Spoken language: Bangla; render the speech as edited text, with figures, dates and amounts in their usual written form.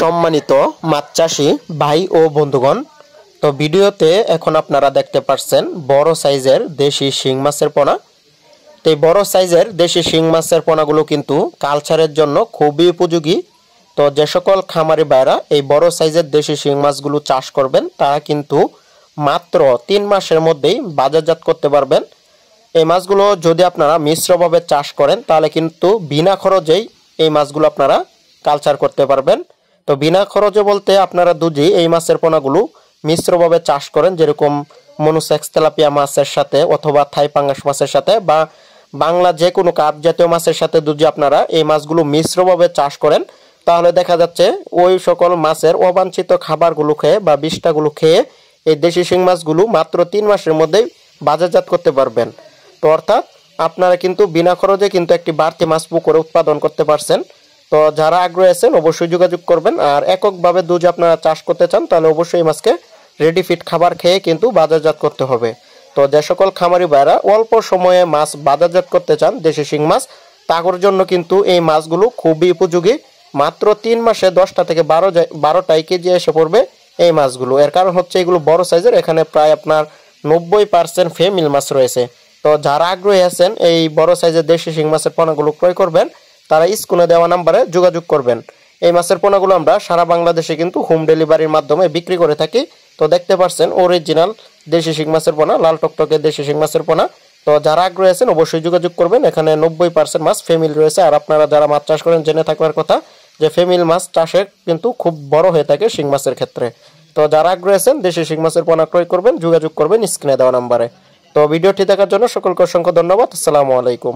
সম্মানিত মাছ চাষী ভাই ও বন্ধুগণ, তো ভিডিওতে এখন আপনারা দেখতে পাচ্ছেন বড় সাইজের দেশি শিং মাছের পোনা। তো এই বড় সাইজের দেশি শিং মাছের পোনাগুলো কিন্তু কালচারের জন্য খুবই উপযোগী। তো যে সকল খামারি ভাইরা এই বড় সাইজের দেশি শিং মাছগুলো চাষ করবেন তারা কিন্তু মাত্র 3 মাসের মধ্যেই বাজারজাত করতে পারবেন। এই মাছগুলো যদি আপনারা মিশ্রভাবে চাষ করেন তাহলে কিন্তু বিনা খরচেই এই মাছগুলো আপনারা কালচার করতে পারবেন। তো বিনা খরচে বলতে আপনারা যদি এই মাছের পোনাগুলো মিশ্রভাবে চাষ করেন, যেরকম মনুসেক্স তেলাপিয়া মাছের সাথে অথবা থাই পাঙ্গাস মাছের সাথে বা বাংলা যে কোনো কাপ জাতীয় মাছের সাথে যদি আপনারা এই মাছগুলো মিশ্রভাবে চাষ করেন তাহলে দেখা যাচ্ছে ওই সকল মাছের অবাঞ্ছিত খাবারগুলো খেয়ে বা বিষ্ঠাগুলো খেয়ে এই দেশি শিং মাছগুলো মাত্র 3 মাসের মধ্যেই বাজারজাত করতে পারবেন। তো অর্থাৎ আপনারা কিন্তু বিনা খরচে কিন্তু একটি বাড়তি মাছ পুকুরে উৎপাদন করতে পারছেন। তো যারা আগ্রহী আছেন অবশ্যই যোগাযোগ করবেন। আর এককভাবে যদি আপনারা চাষ করতে চান তাহলে অবশ্যই এই মাছকে রেডি ফিট খাবার খেয়ে কিন্তু বাজারজাত করতে হবে। তো যে সকল খামারি ভাইরা অল্প সময়ে মাছ বাজারজাত করতে চান দেশি শিং মাছ, তাদের জন্য কিন্তু এই মাছগুলো খুবই উপযোগী। মাত্র 3 মাসে 10টা থেকে 12টাই কেজি এসে পড়বে এই মাছগুলো। এর কারণ হচ্ছে এগুলো বড় সাইজের, এখানে প্রায় আপনার 90% ফিমেল মাছ রয়েছে। তো যারা আগ্রহী আছেন এই বড় সাইজের দেশি শিং মাছের পোনাগুলো ক্রয় করবেন তারা স্ক্রিনে দেওয়া নাম্বারে যোগাযোগ করবেন। এই মাছের পোনাগুলো আমরা সারা বাংলাদেশে কিন্তু হোম ডেলিভারির মাধ্যমে বিক্রি করে থাকি। তো দেখতে পাচ্ছেন অরিজিনাল দেশি শিং মাছের পোনা, লাল টকটকে দেশি শিং মাছের পোনা। তো যারা আগ্রহী আছেন অবশ্যই যোগাযোগ করবেন। এখানে 90% মাছ ফিমেল রয়েছে। আর আপনারা যারা মাছ চাষ করেন জেনে থাকবার কথা যে ফিমেল মাছ চাষে কিন্তু খুব বড় হয়ে থাকে শিং মাছের ক্ষেত্রে। তো যারা আগ্রহী আছেন দেশি শিং মাছের পোনা ক্রয় করবেন যোগাযোগ করবেন স্ক্রিনে দেওয়া নাম্বারে। তো ভিডিওটি দেখার জন্য সকলকে অসংখ্য ধন্যবাদ। আসসালামু আলাইকুম।